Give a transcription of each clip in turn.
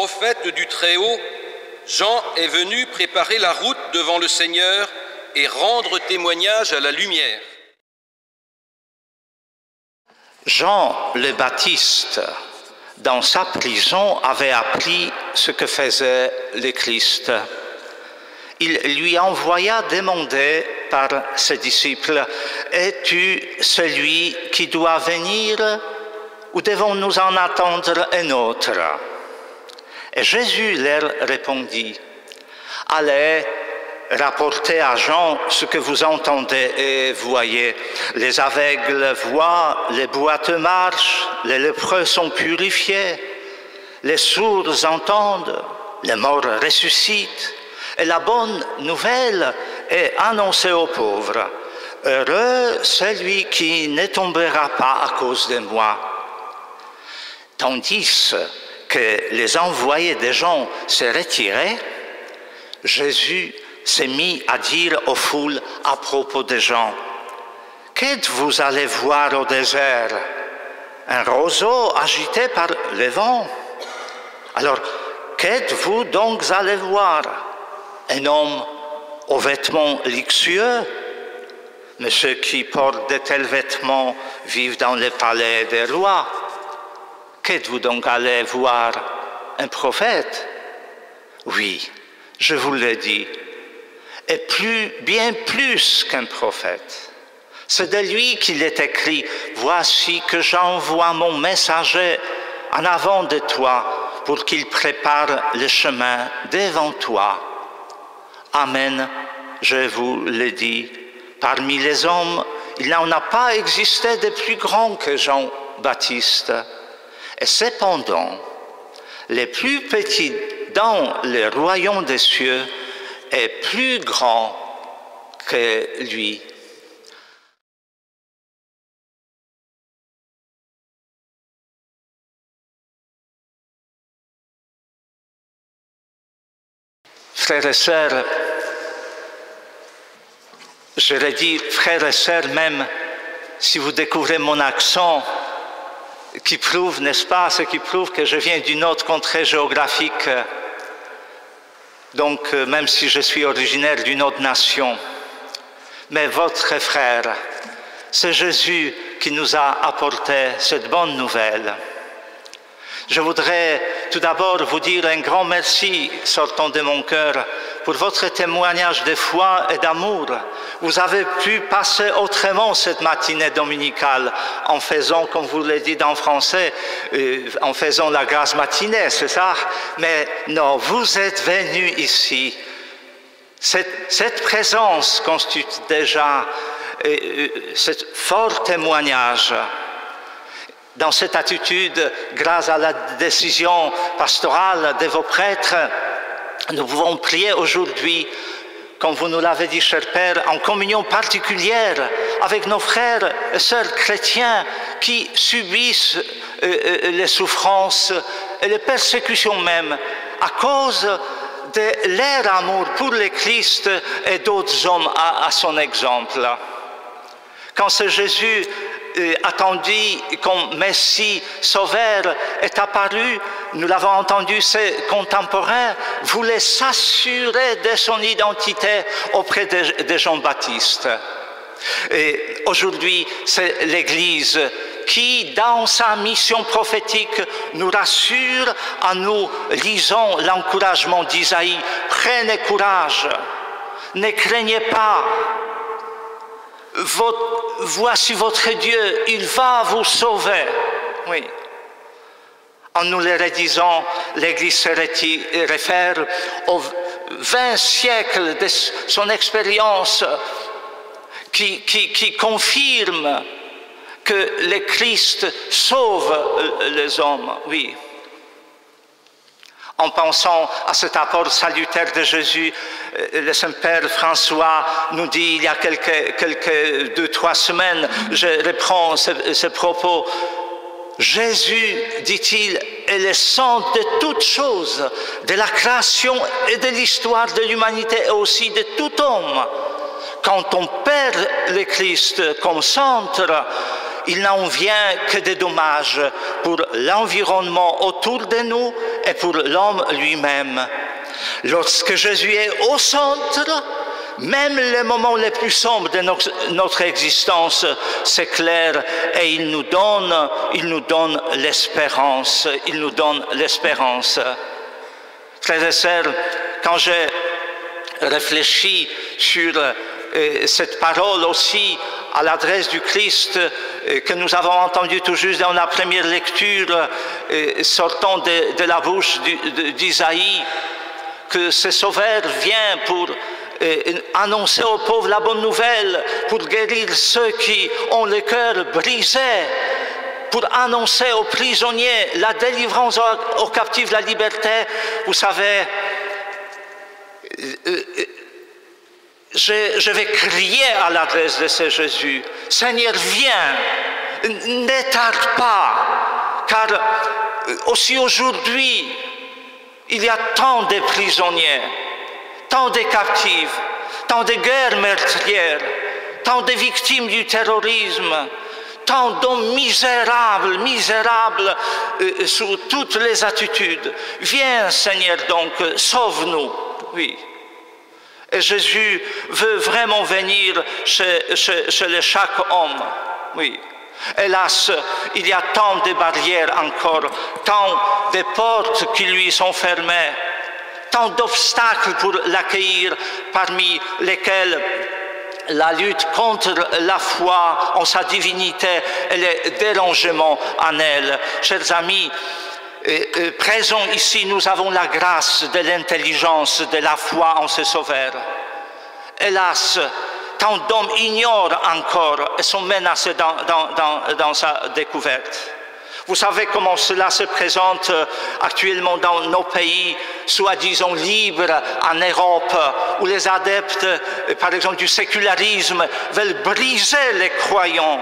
prophète du Très-Haut, Jean est venu préparer la route devant le Seigneur et rendre témoignage à la lumière. Jean le Baptiste, dans sa prison, avait appris ce que faisait le Christ. Il lui envoya demander par ses disciples, « Es-tu celui qui doit venir ou devons-nous en attendre un autre ?» Et Jésus leur répondit, « Allez, rapportez à Jean ce que vous entendez et voyez. Les aveugles voient, les boiteux marchent, les lépreux sont purifiés, les sourds entendent, les morts ressuscitent, et la bonne nouvelle est annoncée aux pauvres. Heureux celui qui ne tombera pas à cause de moi. » Tandis que les envoyés de Jean se retiraient, Jésus s'est mis à dire aux foules à propos de Jean, « Qu'êtes-vous allés voir au désert? Un roseau agité par le vent? Alors, qu'êtes-vous donc allés voir? Un homme aux vêtements luxueux? Mais ceux qui portent de tels vêtements vivent dans les palais des rois. Qu'êtes-vous donc allés voir? Un prophète? Oui, je vous le dis, et bien plus qu'un prophète. C'est de lui qu'il est écrit, « Voici que j'envoie mon messager en avant de toi pour qu'il prépare le chemin devant toi. » Amen, je vous le dis, parmi les hommes, il n'en a pas existé de plus grand que Jean-Baptiste. Et cependant, le plus petit dans le royaume des cieux est plus grand que lui. Frères et sœurs, je le dis, frères et sœurs, même si vous découvrez mon accent, qui prouve, n'est-ce pas, ce qui prouve que je viens d'une autre contrée géographique, donc même si je suis originaire d'une autre nation, mais votre frère, c'est Jésus qui nous a apporté cette bonne nouvelle. Je voudrais tout d'abord vous dire un grand merci sortant de mon cœur pour votre témoignage de foi et d'amour. Vous avez pu passer autrement cette matinée dominicale en faisant, comme vous le dites en français, en faisant la grâce matinée, c'est ça? Mais non, vous êtes venus ici. Cette présence constitue déjà ce fort témoignage. Dans cette attitude, grâce à la décision pastorale de vos prêtres, nous pouvons prier aujourd'hui, comme vous nous l'avez dit, cher Père, en communion particulière avec nos frères et sœurs chrétiens qui subissent les souffrances et les persécutions même à cause de leur amour pour le Christ et d'autres hommes à son exemple. Quand c'est Jésus attendu comme Messie, Sauveur, est apparu, nous l'avons entendu, ses contemporains voulaient s'assurer de son identité auprès de Jean-Baptiste. Et aujourd'hui, c'est l'Église qui, dans sa mission prophétique, nous rassure en nous lisant l'encouragement d'Isaïe. Prenez courage, ne craignez pas. Voici votre Dieu, il va vous sauver. Oui. En nous le redisant, l'Église se réfère aux 20 siècles de son expérience qui confirme que le Christ sauve les hommes. Oui. En pensant à cet apport salutaire de Jésus, le Saint-Père François nous dit il y a quelques 2-3 semaines, je reprends ce propos, Jésus, dit-il, est le centre de toutes choses, de la création et de l'histoire de l'humanité et aussi de tout homme. Quand on perd le Christ comme centre, il n'en vient que des dommages pour l'environnement autour de nous et pour l'homme lui-même. Lorsque Jésus est au centre, même les moments les plus sombres de notre existence s'éclairent et il nous donne l'espérance. Il nous donne l'espérance. Frères et sœurs, quand j'ai réfléchi sur cette parole aussi à l'adresse du Christ que nous avons entendue tout juste dans la première lecture sortant de la bouche d'Isaïe, que ce Sauveur vient pour annoncer aux pauvres la bonne nouvelle, pour guérir ceux qui ont le cœur brisé, pour annoncer aux prisonniers la délivrance, aux captifs la liberté. Vous savez, je vais crier à l'adresse de ce Jésus. Seigneur, viens, ne tarde pas, car aussi aujourd'hui, il y a tant de prisonniers, tant de captifs, tant de guerres meurtrières, tant de victimes du terrorisme, tant d'hommes misérables sous toutes les attitudes. Viens, Seigneur, donc, sauve-nous. Oui. Et Jésus veut vraiment venir chez chaque homme. Oui. Hélas, il y a tant de barrières encore, tant de portes qui lui sont fermées, tant d'obstacles pour l'accueillir, parmi lesquels la lutte contre la foi en sa divinité et les dérangements en elle. Chers amis, présents ici, nous avons la grâce de l'intelligence, de la foi en ce Sauveur. Hélas, tant d'hommes ignorent encore et sont menacés dans sa découverte. Vous savez comment cela se présente actuellement dans nos pays, soi-disant libres en Europe, où les adeptes, par exemple, du sécularisme veulent briser les croyants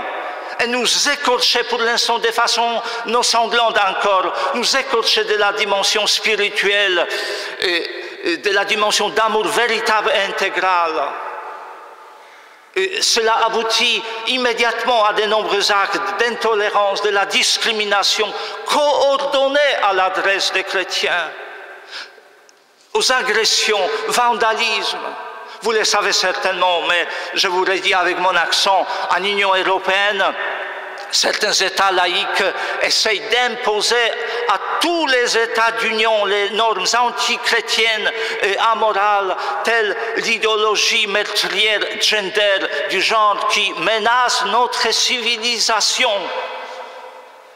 et nous écorcher pour l'instant de façon non sanglante encore, nous écorcher de la dimension spirituelle, de la dimension d'amour véritable et intégral. Cela aboutit immédiatement à de nombreux actes d'intolérance, de la discrimination coordonnée à l'adresse des chrétiens, aux agressions, vandalisme. Vous le savez certainement, mais je vous le dis avec mon accent, en Union européenne, certains États laïcs essayent d'imposer à tous les États d'Union les normes anti-chrétiennes et amorales, telles l'idéologie meurtrière gender du genre qui menace notre civilisation.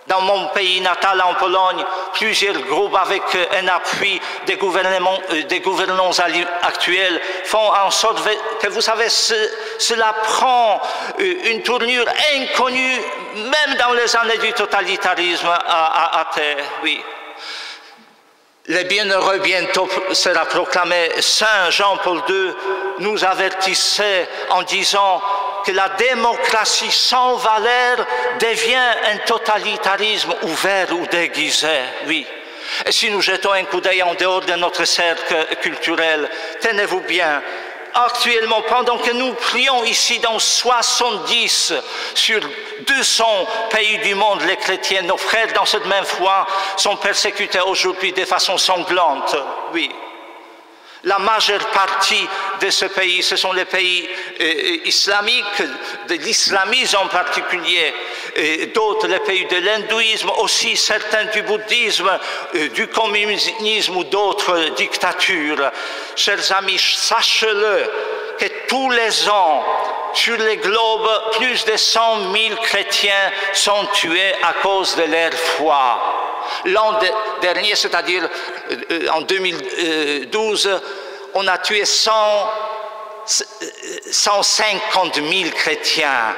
Dans mon pays natal, en Pologne, plusieurs groupes avec un appui des gouvernants actuels font en sorte que, vous savez, cela prend une tournure inconnue, même dans les années du totalitarisme athée. Oui. Le bienheureux bientôt sera proclamé. Saint Jean-Paul II nous avertissait en disant que la démocratie sans valeur devient un totalitarisme ouvert ou déguisé. Oui. Et si nous jetons un coup d'œil en dehors de notre cercle culturel, tenez-vous bien, actuellement, pendant que nous prions ici dans 70 sur 200 pays du monde, les chrétiens, nos frères dans cette même foi, sont persécutés aujourd'hui de façon sanglante. Oui. La majeure partie de ce pays, ce sont les pays islamiques, de l'islamisme en particulier, d'autres les pays de l'hindouisme, aussi certains du bouddhisme, du communisme ou d'autres dictatures. Chers amis, sachez-le que tous les ans, sur le globe, plus de 100 000 chrétiens sont tués à cause de leur foi. L'an dernier, c'est-à-dire en 2012, on a tué 150 000 chrétiens.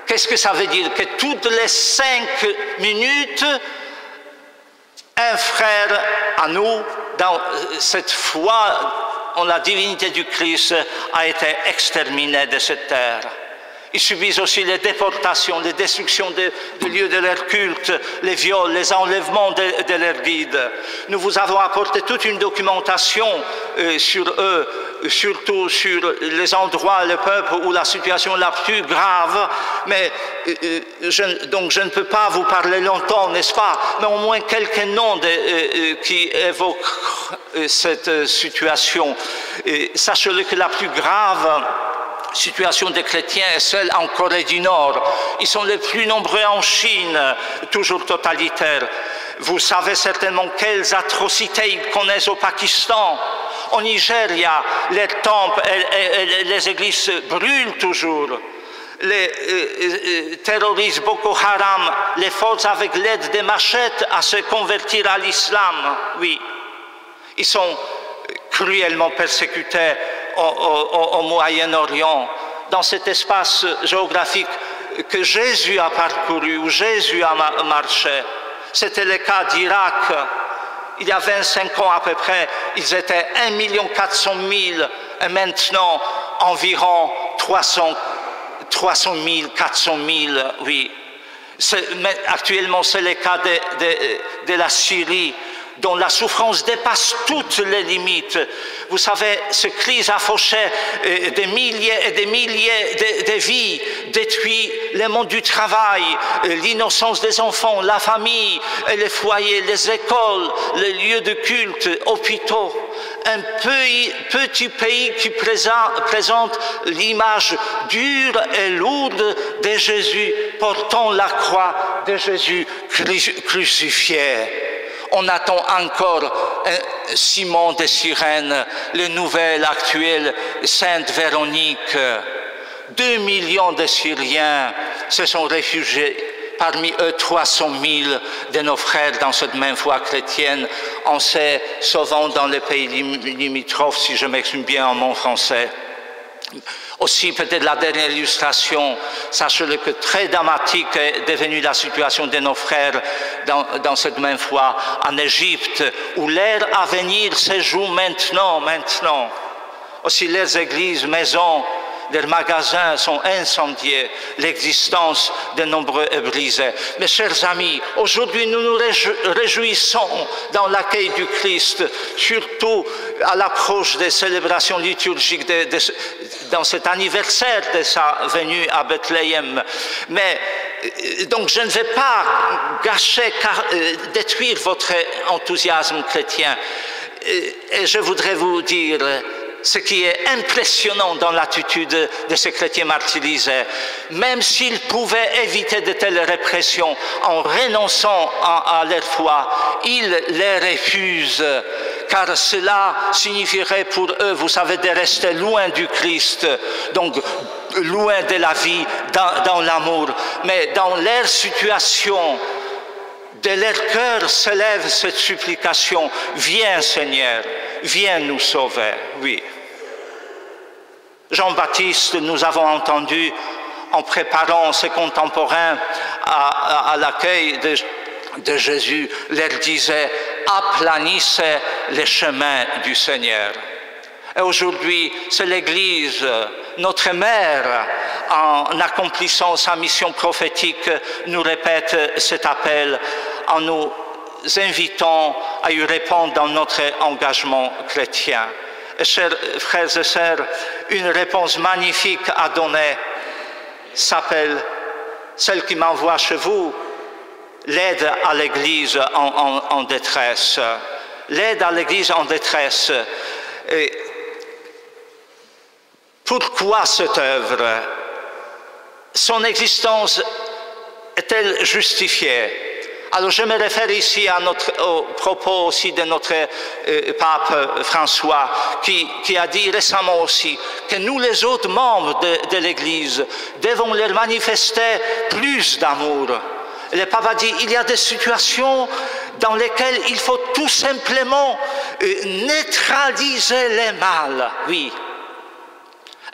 Qu'est-ce que ça veut dire? Que toutes les 5 minutes, un frère à nous, dans cette foi en la divinité du Christ, a été exterminé de cette terre. Ils subissent aussi les déportations, les destructions de lieux de leur culte, les viols, les enlèvements de leurs guides. Nous vous avons apporté toute une documentation sur eux, surtout sur les endroits, le peuple où la situation est la plus grave. Mais donc je ne peux pas vous parler longtemps, n'est-ce pas? Mais au moins quelques noms qui évoquent cette situation. Sachez-le que la plus grave situation des chrétiens est celle en Corée du Nord. Ils sont les plus nombreux en Chine, toujours totalitaire. Vous savez certainement quelles atrocités ils connaissent au Pakistan. Au Nigeria, les temples et les églises brûlent toujours. Les terroristes Boko Haram les forcent avec l'aide des machettes à se convertir à l'islam. Oui, ils sont cruellement persécutés au Moyen-Orient, dans cet espace géographique que Jésus a parcouru, où Jésus a marché. C'était le cas d'Irak. Il y a 25 ans à peu près, ils étaient 1 400 000 et maintenant environ 300 000, 400 000, oui. Actuellement, c'est le cas de la Syrie, dont la souffrance dépasse toutes les limites. Vous savez, cette crise a fauché des milliers et des milliers de vies, détruit le monde du travail, l'innocence des enfants, la famille, les foyers, les écoles, les lieux de culte, hôpitaux. Un petit pays qui présente l'image dure et lourde de Jésus, portant la croix de Jésus crucifié. On attend encore Simon de Cyrène, le nouvel actuel Sainte Véronique. 2 millions de Syriens se sont réfugiés, parmi eux 300 000 de nos frères dans cette même foi chrétienne, en se sauvant dans les pays limitrophes, si je m'exprime bien en mon français. Aussi, peut-être la dernière illustration, sachez-le que très dramatique est devenue la situation de nos frères dans cette même foi en Égypte, où l'ère à venir se joue maintenant. Aussi, les églises, maisons, leurs magasins sont incendiés, l'existence de nombreux est brisée. Mes chers amis, aujourd'hui nous nous réjouissons dans l'accueil du Christ, surtout à l'approche des célébrations liturgiques dans cet anniversaire de sa venue à Bethléem. Mais donc je ne vais pas gâcher, détruire votre enthousiasme chrétien. Et je voudrais vous dire ce qui est impressionnant dans l'attitude de ces chrétiens martyrisés. Même s'ils pouvaient éviter de telles répressions en renonçant à leur foi, ils les refusent, car cela signifierait pour eux, vous savez, de rester loin du Christ, donc loin de la vie, dans l'amour. Mais dans leur situation, de leur cœur s'élève cette supplication: viens Seigneur, viens nous sauver. Oui. Jean-Baptiste, nous avons entendu en préparant ses contemporains à l'accueil de Jésus, leur disait: aplanissez les chemins du Seigneur. Et aujourd'hui, c'est l'Église, notre mère, en accomplissant sa mission prophétique, nous répète cet appel en nous invitant à y répondre dans notre engagement chrétien. Et chers frères et sœurs, une réponse magnifique à donner s'appelle, celle qui m'envoie chez vous, l'aide à l'Église en détresse. L'aide à l'Église en détresse. Et pourquoi cette œuvre? Son existence est-elle justifiée? Alors je me réfère ici au propos aussi de notre pape François, qui a dit récemment aussi que nous, les autres membres de l'Église, devons leur manifester plus d'amour. Le pape a dit: il y a des situations dans lesquelles il faut tout simplement neutraliser les mal. Oui.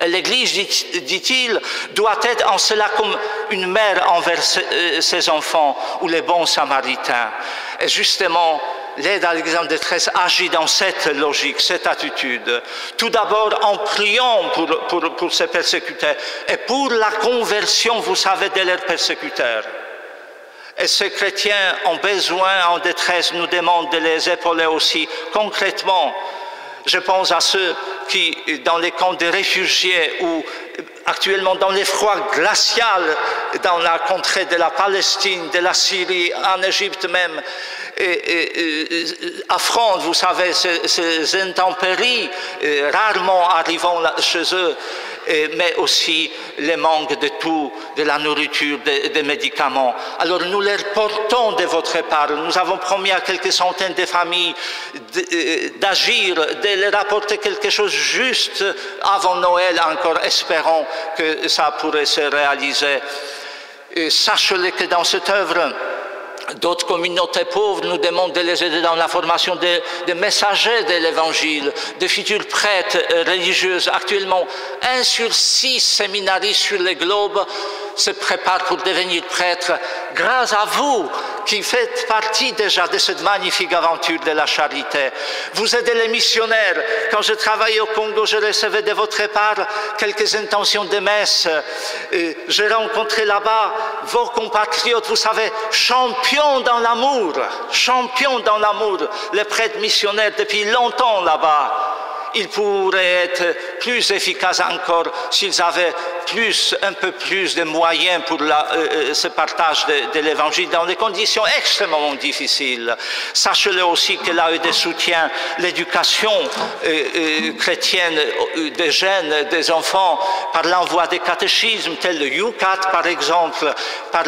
L'Église, dit-il, doit être en cela comme une mère envers ses enfants ou les bons samaritains. Et justement, l'aide à l'exemple de détresse agit dans cette logique, cette attitude. Tout d'abord en priant pour ces persécuteurs et pour la conversion, vous savez, de leurs persécuteurs. Et ces chrétiens ont besoin, en détresse, nous demandent de les épauler aussi concrètement. Je pense à ceux qui, dans les camps de réfugiés ou actuellement dans les froids glaciales dans la contrée de la Palestine, de la Syrie, en Égypte même, affrontent, vous savez, ces intempéries rarement arrivant chez eux, mais aussi les manques de tout, de la nourriture, des médicaments. Alors nous les portons de votre part. Nous avons promis à quelques centaines de familles d'agir, de leur apporter quelque chose juste avant Noël encore, espérons que ça pourrait se réaliser. Sachez-le que dans cette œuvre, d'autres communautés pauvres nous demandent de les aider dans la formation des messagers de l'Évangile, de futurs prêtres religieuses. Actuellement, 1 sur 6 séminaristes sur le globe se préparent pour devenir prêtres. Grâce à vous, qui faites partie déjà de cette magnifique aventure de la charité. Vous aidez les missionnaires. Quand je travaillais au Congo, je recevais de votre part quelques intentions de messe. J'ai rencontré là-bas vos compatriotes, vous savez, champions dans l'amour, les prêtres missionnaires depuis longtemps là-bas. Ils pourraient être plus efficaces encore s'ils avaient un peu plus de moyens pour ce partage de l'Évangile dans des conditions extrêmement difficiles. Sachez-le aussi que là, de soutien, l'éducation chrétienne des jeunes, des enfants, par l'envoi des catéchismes tels le UCAT par exemple, par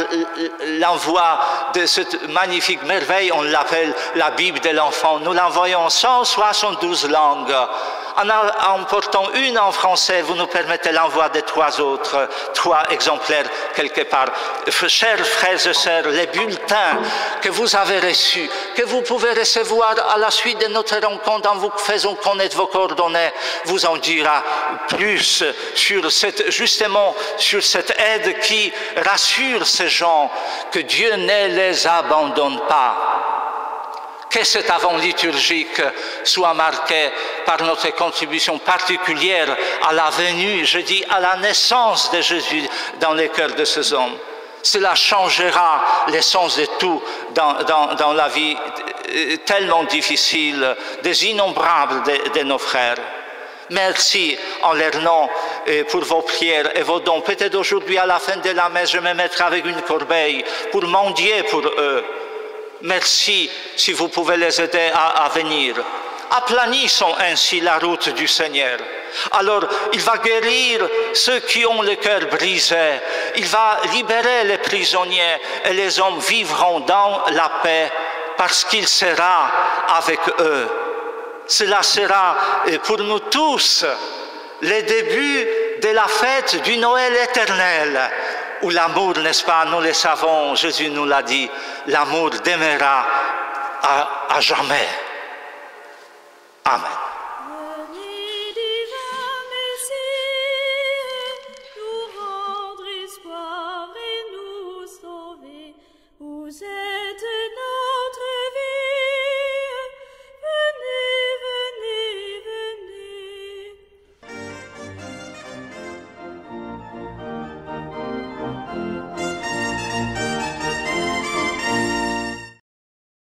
l'envoi de cette magnifique merveille, on l'appelle la Bible de l'enfant. Nous l'envoyons en 172 langues. En portant une en français, vous nous permettez l'envoi de 3 exemplaires quelque part. Chers frères et sœurs, les bulletins que vous avez reçus, que vous pouvez recevoir à la suite de notre rencontre en vous faisant connaître vos coordonnées, vous en dira plus sur cette aide qui rassure ces gens que Dieu ne les abandonne pas. Que cet avant liturgique soit marqué par notre contribution particulière à la venue, je dis à la naissance de Jésus dans les cœurs de ces hommes. Cela changera l'essence de tout dans la vie tellement difficile des innombrables de nos frères. Merci en leur nom pour vos prières et vos dons. Peut-être aujourd'hui à la fin de la messe, je me mettrai avec une corbeille pour mendier pour eux. Merci si vous pouvez les aider à venir. Aplanissons ainsi la route du Seigneur. Alors, il va guérir ceux qui ont le cœur brisé. Il va libérer les prisonniers et les hommes vivront dans la paix parce qu'il sera avec eux. Cela sera pour nous tous le début de la fête du Noël éternel. Où l'amour, n'est-ce pas, nous le savons, Jésus nous l'a dit, l'amour demeurera à jamais. Amen.